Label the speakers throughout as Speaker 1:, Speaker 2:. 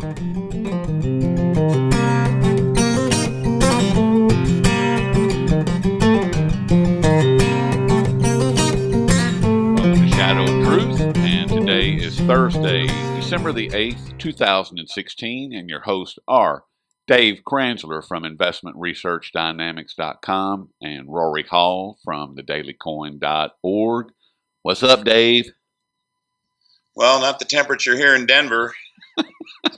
Speaker 1: Shadow of Truth, and today is Thursday, December the 8th, 2016, and your hosts are Dave Kranzler from InvestmentResearchDynamics.com and Rory Hall from thedailycoin.org. What's up, Dave?
Speaker 2: Well, not the temperature here in Denver.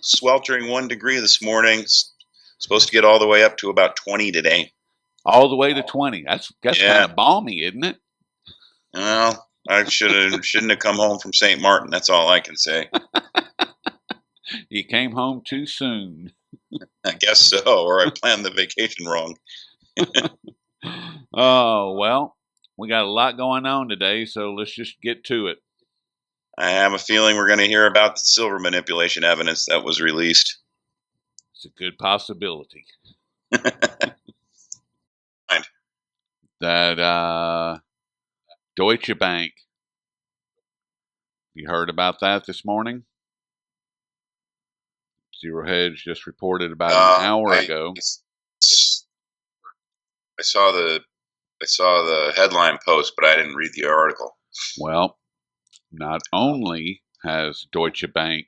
Speaker 2: Sweltering 1 degree this morning. It's supposed to get all the way up to about 20 today.
Speaker 1: All the way to 20. That's kind of balmy, isn't it?
Speaker 2: Well, I shouldn't have come home from St. Martin. That's all I can say.
Speaker 1: You came home too soon.
Speaker 2: I guess so, or I planned the vacation wrong.
Speaker 1: Oh, well, we got a lot going on today, so let's just get to it.
Speaker 2: I have a feeling we're going to hear about the silver manipulation evidence that was released.
Speaker 1: It's a good possibility. That Deutsche Bank. You heard about that this morning? Zero Hedge just reported about an hour ago.
Speaker 2: I saw the headline post, but I didn't read the article.
Speaker 1: Well, not only has Deutsche Bank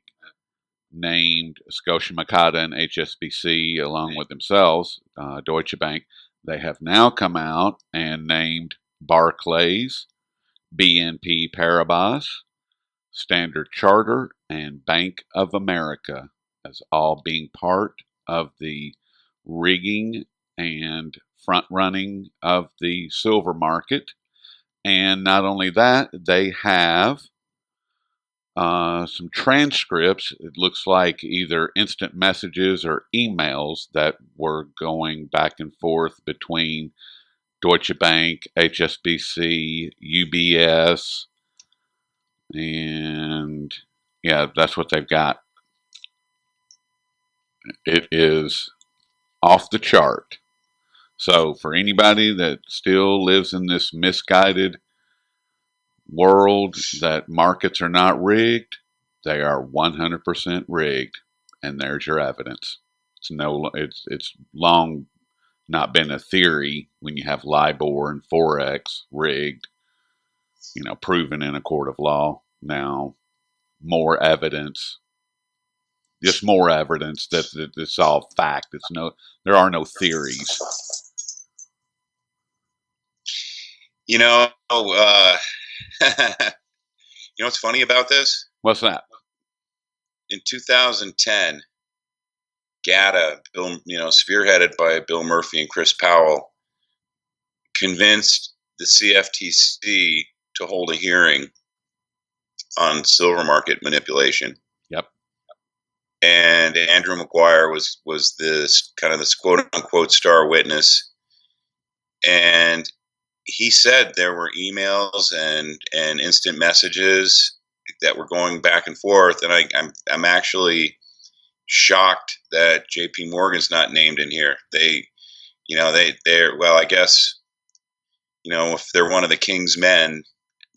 Speaker 1: named Scotia Makata and HSBC along with themselves, Deutsche Bank, they have now come out and named Barclays, BNP Paribas, Standard Chartered, and Bank of America as all being part of the rigging and front running of the silver market. And not only that, they have some transcripts. It looks like either instant messages or emails that were going back and forth between Deutsche Bank, HSBC, UBS, and yeah, that's what they've got. It is off the chart. So for anybody that still lives in this misguided world that markets are not rigged, they are 100% rigged, and there's your evidence. It's long not been a theory when you have LIBOR and Forex rigged, proven in a court of law. Now, more evidence, just more evidence that it's all fact. There are no theories.
Speaker 2: You know what's funny about this?
Speaker 1: What's that?
Speaker 2: In 2010, GATA, spearheaded by Bill Murphy and Chris Powell, convinced the CFTC to hold a hearing on silver market manipulation.
Speaker 1: Yep.
Speaker 2: And Andrew Maguire was this kind of this quote unquote star witness, and he said there were emails and instant messages that were going back and forth, and I'm actually shocked that J.P. Morgan's not named in here. They're well, I guess, if they're one of the king's men,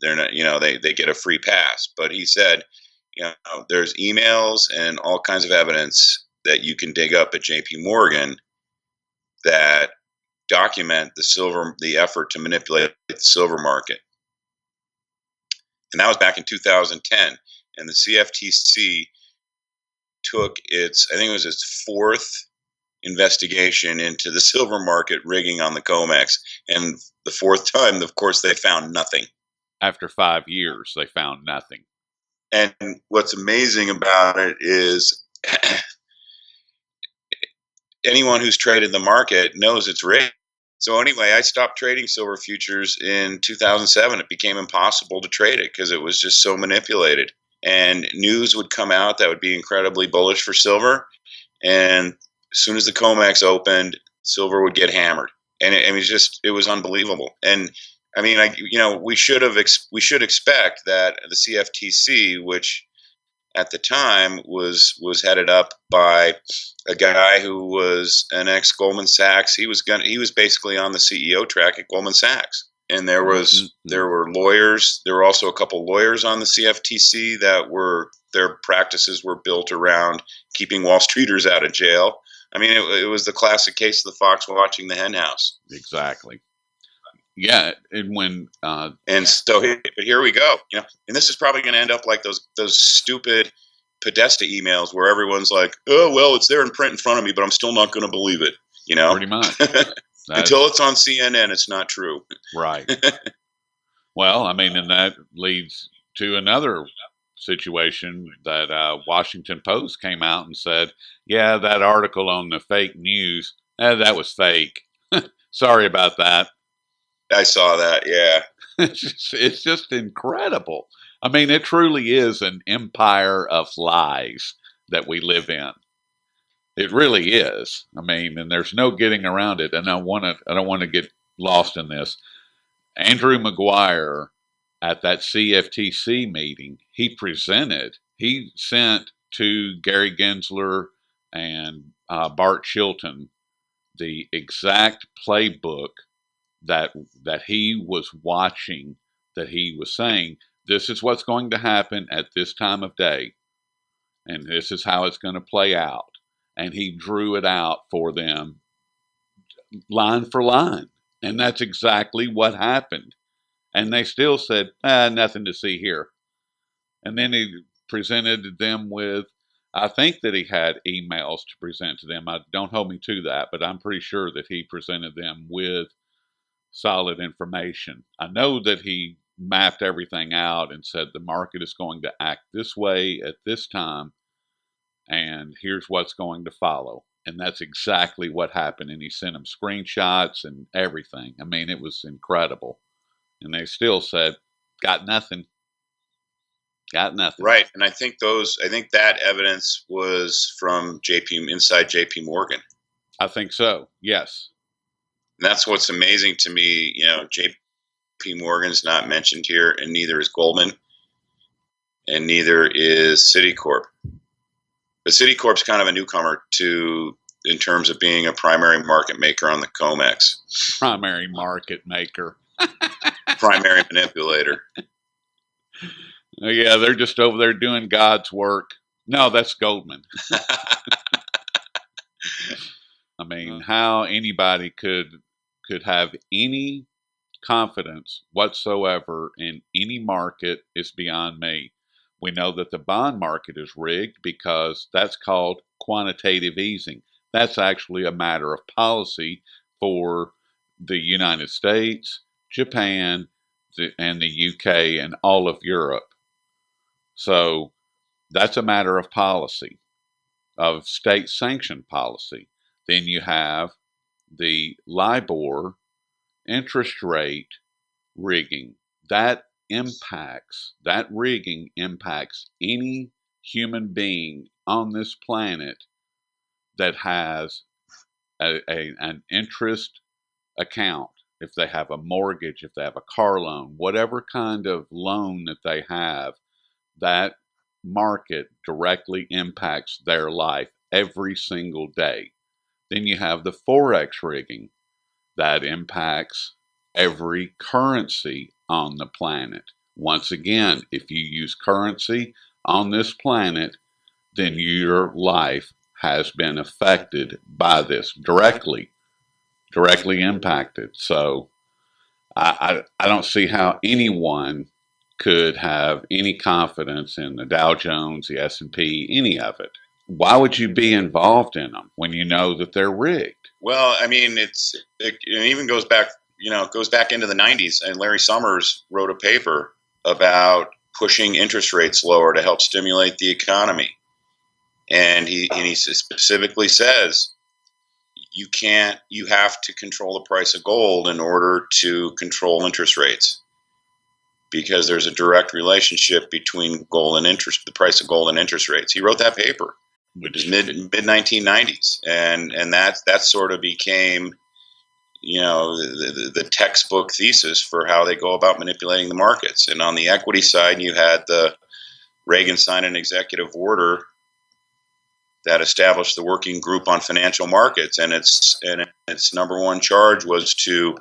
Speaker 2: they're not, they get a free pass. But he said, there's emails and all kinds of evidence that you can dig up at J.P. Morgan that document the effort to manipulate the silver market. And that was back in 2010. And the CFTC took its fourth investigation into the silver market rigging on the COMEX. And the fourth time, of course, they found nothing.
Speaker 1: After 5 years, they found nothing.
Speaker 2: And what's amazing about it is anyone who's traded the market knows it's rigged. So anyway, I stopped trading silver futures in 2007. It became impossible to trade it because it was just so manipulated. And news would come out that would be incredibly bullish for silver. And as soon as the COMEX opened, silver would get hammered. And it was unbelievable. And I mean, we should expect that the CFTC, which at the time was headed up by a guy who was an ex Goldman Sachs. He was basically on the CEO track at Goldman Sachs. And there were lawyers. There were also a couple lawyers on the CFTC that their practices were built around keeping Wall Streeters out of jail. I mean, it was the classic case of the fox watching the hen house.
Speaker 1: Exactly. Yeah,
Speaker 2: and so here we go. And this is probably going to end up like those stupid Podesta emails where everyone's like, "Oh well, it's there in print in front of me, but I'm still not going to believe it."
Speaker 1: Pretty much.
Speaker 2: Until it's on CNN, it's not true.
Speaker 1: Right. Well, I mean, and that leads to another situation that Washington Post came out and said, yeah, that article on the fake news, that was fake. Sorry about that.
Speaker 2: I saw that, yeah.
Speaker 1: It's just incredible. I mean, it truly is an empire of lies that we live in. It really is. I mean, and there's no getting around it. And I don't want to get lost in this. Andrew Maguire at that CFTC meeting, he sent to Gary Gensler and Bart Chilton the exact playbook that he was watching, that he was saying, this is what's going to happen at this time of day, and this is how it's going to play out. And he drew it out for them line for line. And that's exactly what happened. And they still said, nothing to see here. And then he presented them with, I think that he had emails to present to them. Don't hold me to that, but I'm pretty sure that he presented them with solid information. I know that he mapped everything out and said the market is going to act this way at this time, and here's what's going to follow. And that's exactly what happened. And he sent them screenshots and everything. I mean, it was incredible. And they still said, got nothing. Got nothing.
Speaker 2: Right. And I think that evidence was from inside JP Morgan.
Speaker 1: I think so. Yes.
Speaker 2: And that's what's amazing to me. JP Morgan's not mentioned here, and neither is Goldman, and neither is Citicorp. But Citicorp's kind of a newcomer in terms of being a primary market maker on the COMEX.
Speaker 1: Primary market maker.
Speaker 2: Primary manipulator.
Speaker 1: Yeah, they're just over there doing God's work. No, that's Goldman. I mean, how anybody could have any confidence whatsoever in any market is beyond me. We know that the bond market is rigged because that's called quantitative easing. That's actually a matter of policy for the United States, Japan, and the UK, and all of Europe. So that's a matter of policy, of state-sanctioned policy. Then you have the LIBOR interest rate rigging. That rigging impacts any human being on this planet that has an interest account. If they have a mortgage, if they have a car loan, whatever kind of loan that they have, that market directly impacts their life every single day. Then you have the Forex rigging that impacts every currency on the planet. Once again, if you use currency on this planet, then your life has been affected by this directly impacted. So I don't see how anyone could have any confidence in the Dow Jones, the S&P, any of it. Why would you be involved in them when you know that they're rigged?
Speaker 2: Well, I mean, it even goes back, into the 90s, and Larry Summers wrote a paper about pushing interest rates lower to help stimulate the economy. And he specifically says, you have to control the price of gold in order to control interest rates, because there's a direct relationship between the price of gold and interest rates. He wrote that paper, which is mid 1990s, and that sort of became, the textbook thesis for how they go about manipulating the markets. And on the equity side, you had Reagan signed an executive order that established the Working Group on Financial Markets, and its number one charge was to,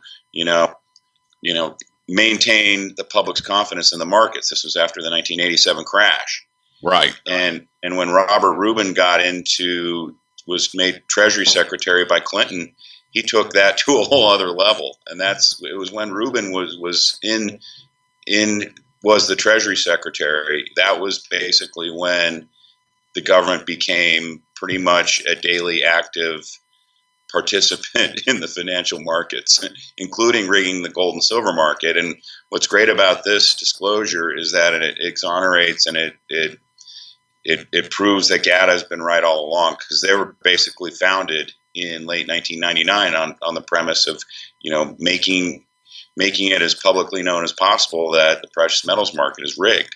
Speaker 2: maintain the public's confidence in the markets. This was after the 1987 crash.
Speaker 1: Right.
Speaker 2: And when Robert Rubin was made Treasury Secretary by Clinton, he took that to a whole other level. And it was when Rubin was the Treasury Secretary. That was basically when the government became pretty much a daily active participant in the financial markets, including rigging the gold and silver market. And what's great about this disclosure is that it exonerates and it proves that GATA has been right all along, because they were basically founded in late 1999 on the premise of making it as publicly known as possible that the precious metals market is rigged.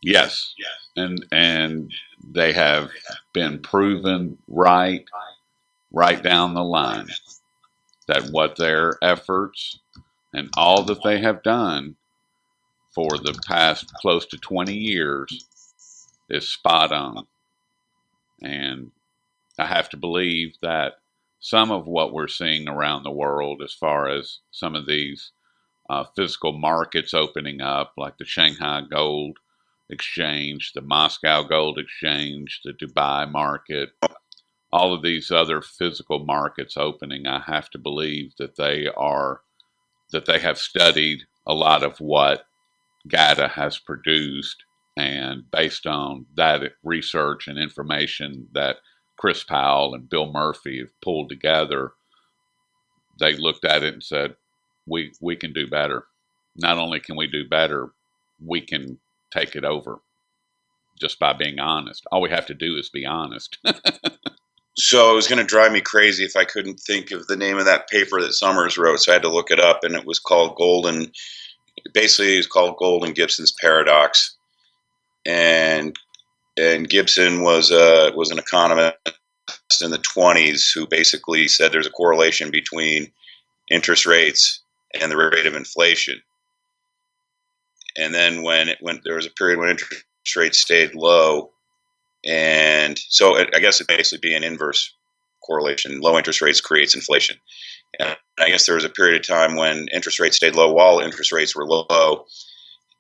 Speaker 1: Yes. And they have been proven right down the line, that what their efforts and all that they have done for the past close to 20 years is spot on. And I have to believe that some of what we're seeing around the world, as far as some of these physical markets opening up, like the Shanghai Gold Exchange, the Moscow Gold Exchange, the Dubai market, all of these other physical markets opening, I have to believe that they have studied a lot of what GATA has produced, and based on that research and information that Chris Powell and Bill Murphy have pulled together, they looked at it and said, we can do better. Not only can we do better, we can take it over just by being honest. All we have to do is be honest.
Speaker 2: So it was going to drive me crazy if I couldn't think of the name of that paper that Summers wrote, so I had to look it up, and it was called basically it's called Gold and Gibson's Paradox. And Gibson was an economist in the 1920s who basically said there's a correlation between interest rates and the rate of inflation. And then when there was a period when interest rates stayed low, and so I guess it'd basically be an inverse correlation. Low interest rates creates inflation. And I guess there was a period of time when interest rates stayed low while interest rates were low.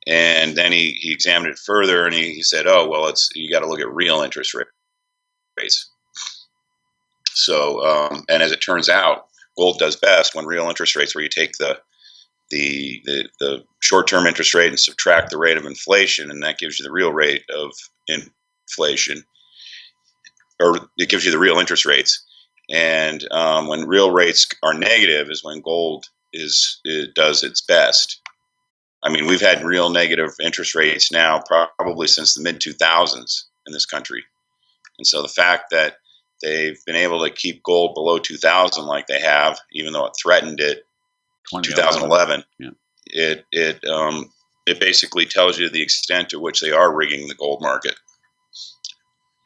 Speaker 2: And then he examined it further, and he said, oh, well, you got to look at real interest rates. So, and as it turns out, gold does best when real interest rates, where you take the short-term interest rate and subtract the rate of inflation, and that gives you the real rate of inflation, or it gives you the real interest rates. And when real rates are negative is when gold does its best. I mean, we've had real negative interest rates now probably since the mid-2000s in this country. And so the fact that they've been able to keep gold below 2,000 like they have, even though it threatened it in 2011,
Speaker 1: yeah.
Speaker 2: It basically tells you the extent to which they are rigging the gold market.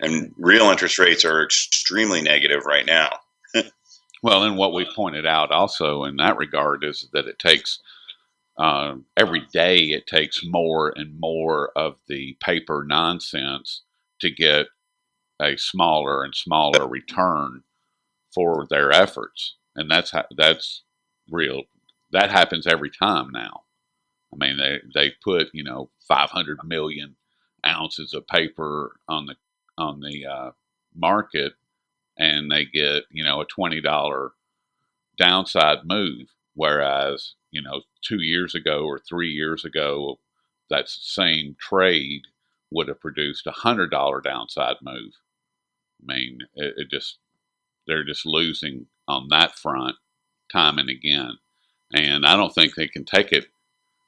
Speaker 2: And real interest rates are extremely negative right now.
Speaker 1: Well, and what we pointed out also in that regard is that it takes every day it takes more and more of the paper nonsense to get a smaller and smaller return for their efforts, and that's real. That happens every time now. I mean, they put 500 million ounces of paper on the market, and they get a $20 downside move. Whereas 2 years ago or 3 years ago, that same trade would have produced $100 downside move. I mean, they're just losing on that front time and again, and I don't think they can take it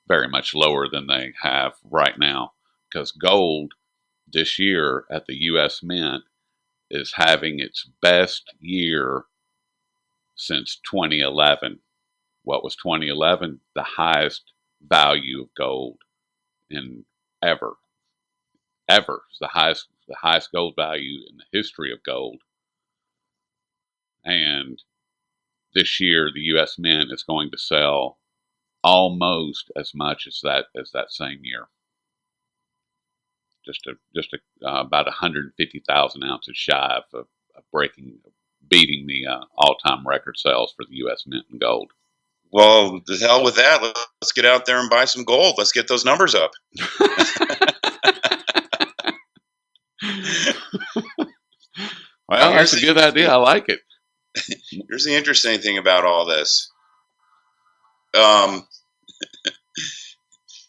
Speaker 1: very much lower than they have right now, because gold this year at the U.S. Mint is having its best year since 2011. What was 2011? The highest value of gold in ever. It's the highest gold value in the history of gold. And this year, the U.S. Mint is going to sell almost as much as that same year. Just about 150,000 ounces shy of beating the all-time record sales for the U.S. Mint in gold.
Speaker 2: Well, the hell with that. Let's get out there and buy some gold. Let's get those numbers up.
Speaker 1: Well, that's a good idea. I like it.
Speaker 2: Here's the interesting thing about all this.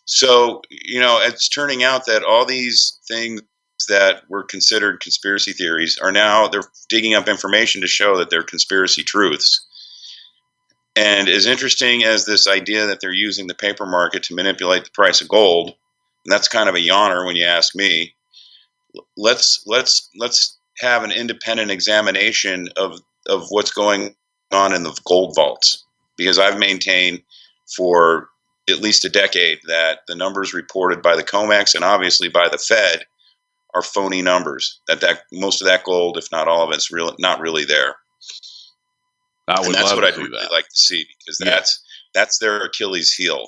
Speaker 2: So, it's turning out that all these things that were considered conspiracy theories are now, they're digging up information to show that they're conspiracy truths. And as interesting as this idea that they're using the paper market to manipulate the price of gold, and that's kind of a yawner when you ask me. Let's have an independent examination of what's going on in the gold vaults, because I've maintained for at least a decade that the numbers reported by the COMEX and obviously by the Fed are phony numbers. That most of that gold, if not all of it's not really there.
Speaker 1: And
Speaker 2: that's what I'd really like to see, because that's their Achilles heel.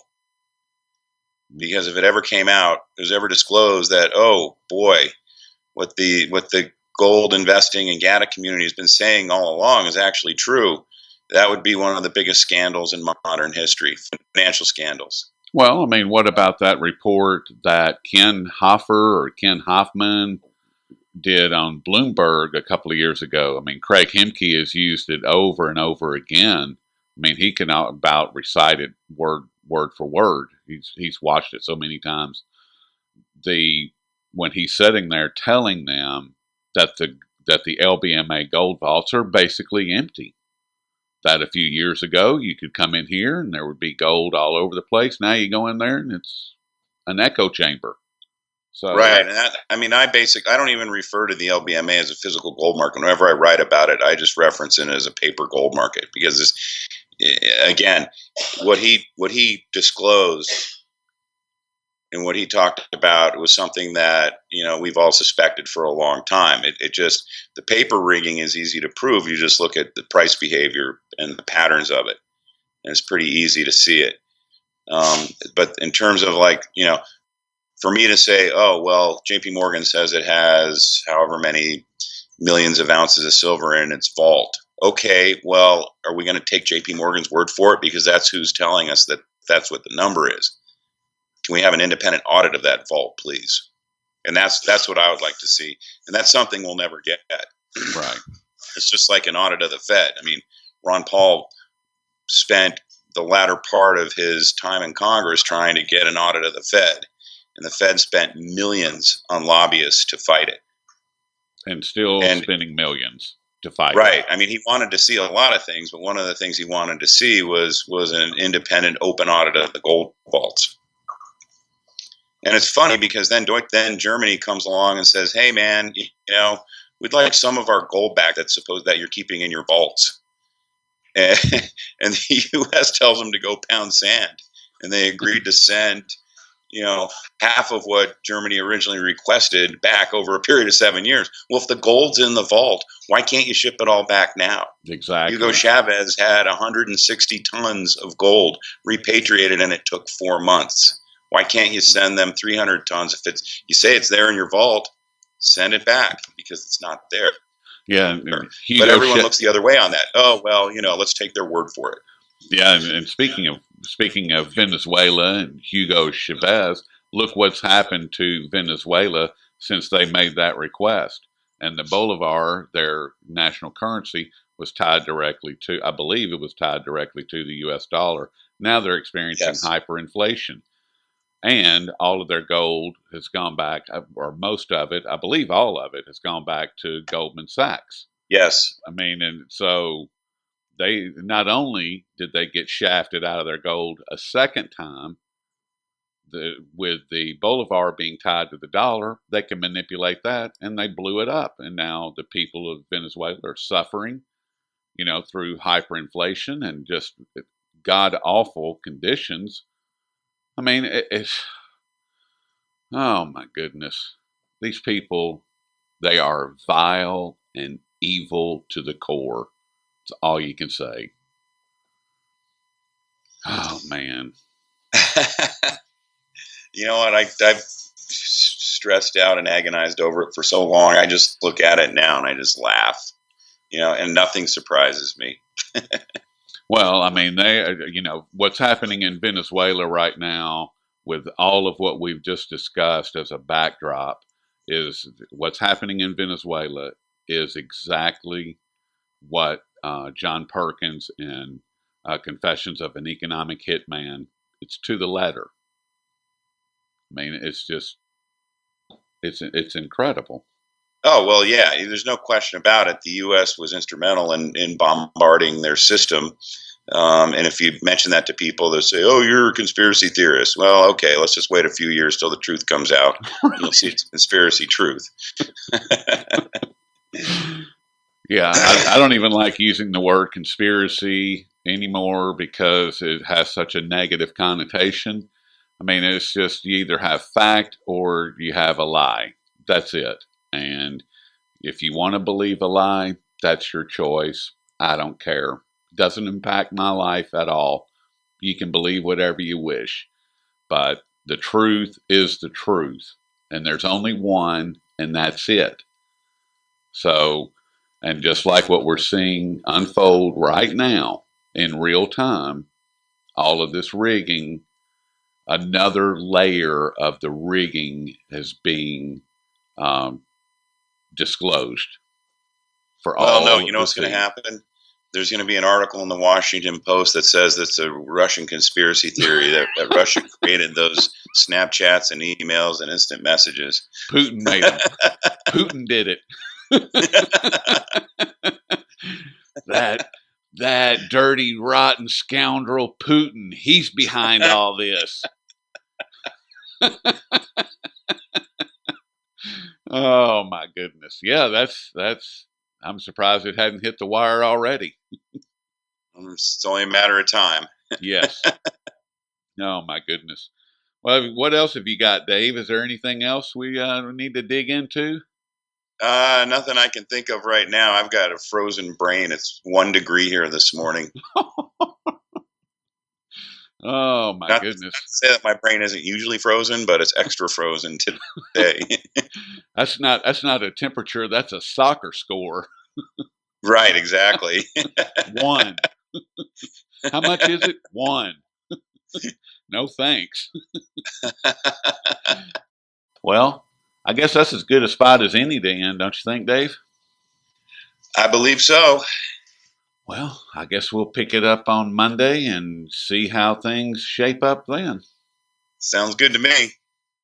Speaker 2: Because if it ever came out, it was ever disclosed that, oh boy, what the gold investing and GATA community has been saying all along is actually true, that would be one of the biggest scandals in modern history, financial scandals.
Speaker 1: Well, I mean, what about that report that Ken Hoffman did on Bloomberg a couple of years ago? I mean, Craig Hemke has used it over and over again. I mean, he can about recite it word for word. He's watched it so many times. When he's sitting there telling them that the LBMA gold vaults are basically empty. That a few years ago you could come in here and there would be gold all over the place. Now you go in there and it's an echo chamber. So
Speaker 2: right, and I don't even refer to the LBMA as a physical gold market. Whenever I write about it, I just reference it as a paper gold market, because again, what he disclosed and what he talked about was something that we've all suspected for a long time. It just, the paper rigging is easy to prove. You just look at the price behavior and the patterns of it, and it's pretty easy to see it. But in terms of for me to say, oh well, J.P. Morgan says it has however many millions of ounces of silver in its vault. Okay, well, are we going to take J.P. Morgan's word for it, because that's who's telling us that that's what the number is? Can we have an independent audit of that vault, please? And that's what I would like to see. And that's something we'll never get.
Speaker 1: Right.
Speaker 2: It's just like an audit of the Fed. I mean, Ron Paul spent the latter part of his time in Congress trying to get an audit of the Fed. And the Fed spent millions on lobbyists to fight it.
Speaker 1: And still spending millions to fight
Speaker 2: right.
Speaker 1: it.
Speaker 2: I mean, he wanted to see a lot of things, but one of the things he wanted to see was an independent, open audit of the gold vaults. And it's funny because then Germany comes along and says, "Hey, man, we'd like some of our gold back that you're keeping in your vaults." And the U.S. tells them to go pound sand, and they agreed to send, half of what Germany originally requested back over a period of 7 years. Well, if the gold's in the vault, why can't you ship it all back now?
Speaker 1: Exactly.
Speaker 2: Hugo Chavez had 160 tons of gold repatriated, and it took 4 months. Why can't you send them 300 tons? If you say it's there in your vault, send it back, because it's not there.
Speaker 1: Yeah,
Speaker 2: but everyone looks the other way on that. Oh well, let's take their word for it.
Speaker 1: Yeah, and speaking of Venezuela and Hugo Chavez, look what's happened to Venezuela since they made that request. And the bolivar, their national currency, was tied directly to, I believe it was tied directly to the U.S. dollar. Now they're experiencing hyperinflation. And all of their gold has gone back, or most of it, I believe all of it, has gone back to Goldman Sachs.
Speaker 2: Yes.
Speaker 1: I mean, and so they not only did they get shafted out of their gold a second time, with the bolivar being tied to the dollar, they can manipulate that, and they blew it up. And now the people of Venezuela are suffering, through hyperinflation and just god awful conditions. I mean, it's, oh my goodness. These people, they are vile and evil to the core. That's all you can say. Oh, man.
Speaker 2: You know what? I've stressed out and agonized over it for so long. I just look at it now and I just laugh, and nothing surprises me.
Speaker 1: Well, I mean, what's happening in Venezuela right now, with all of what we've just discussed as a backdrop, is what's happening in Venezuela is exactly what John Perkins in Confessions of an Economic Hitman. It's to the letter. I mean, it's incredible.
Speaker 2: Oh, well, yeah, there's no question about it. The U.S. was instrumental in bombarding their system. And if you mention that to people, they'll say, "Oh, you're a conspiracy theorist." Well, okay, let's just wait a few years till the truth comes out, and you'll see it's conspiracy truth.
Speaker 1: Yeah, I don't even like using the word conspiracy anymore because it has such a negative connotation. I mean, it's just you either have fact or you have a lie. That's it. And if you want to believe a lie, that's your choice. I don't care. Doesn't impact my life at all. You can believe whatever you wish, but the truth is the truth. And there's only one, and that's it. So, and just like what we're seeing unfold right now in real time, all of this rigging, another layer of the rigging is being um, disclosed for
Speaker 2: Well, no,
Speaker 1: all
Speaker 2: you know
Speaker 1: to
Speaker 2: what's going to
Speaker 1: see.
Speaker 2: happen? There's going to be an article in the Washington Post that says it's a Russian conspiracy theory that Russia created those Snapchats and emails and instant messages.
Speaker 1: Putin made them. Putin did it. that that dirty, rotten scoundrel Putin. He's behind all this. Oh my goodness. Yeah, that's. I'm surprised it hadn't hit the wire already.
Speaker 2: It's only a matter of time.
Speaker 1: Yes. Oh my goodness. Well, what else have you got, Dave? Is there anything else we need to dig into?
Speaker 2: Nothing I can think of right now. I've got a frozen brain. It's 1 degree here this morning.
Speaker 1: Oh my
Speaker 2: Not
Speaker 1: goodness.
Speaker 2: to say that my brain isn't usually frozen, but it's extra frozen today.
Speaker 1: That's not a temperature, that's a soccer score.
Speaker 2: Right, exactly.
Speaker 1: One. How much is it? One. No thanks. Well, I guess that's as good a spot as any to end, don't you think, Dave?
Speaker 2: I believe so.
Speaker 1: Well, I guess we'll pick it up on Monday and see how things shape up then.
Speaker 2: Sounds good to me.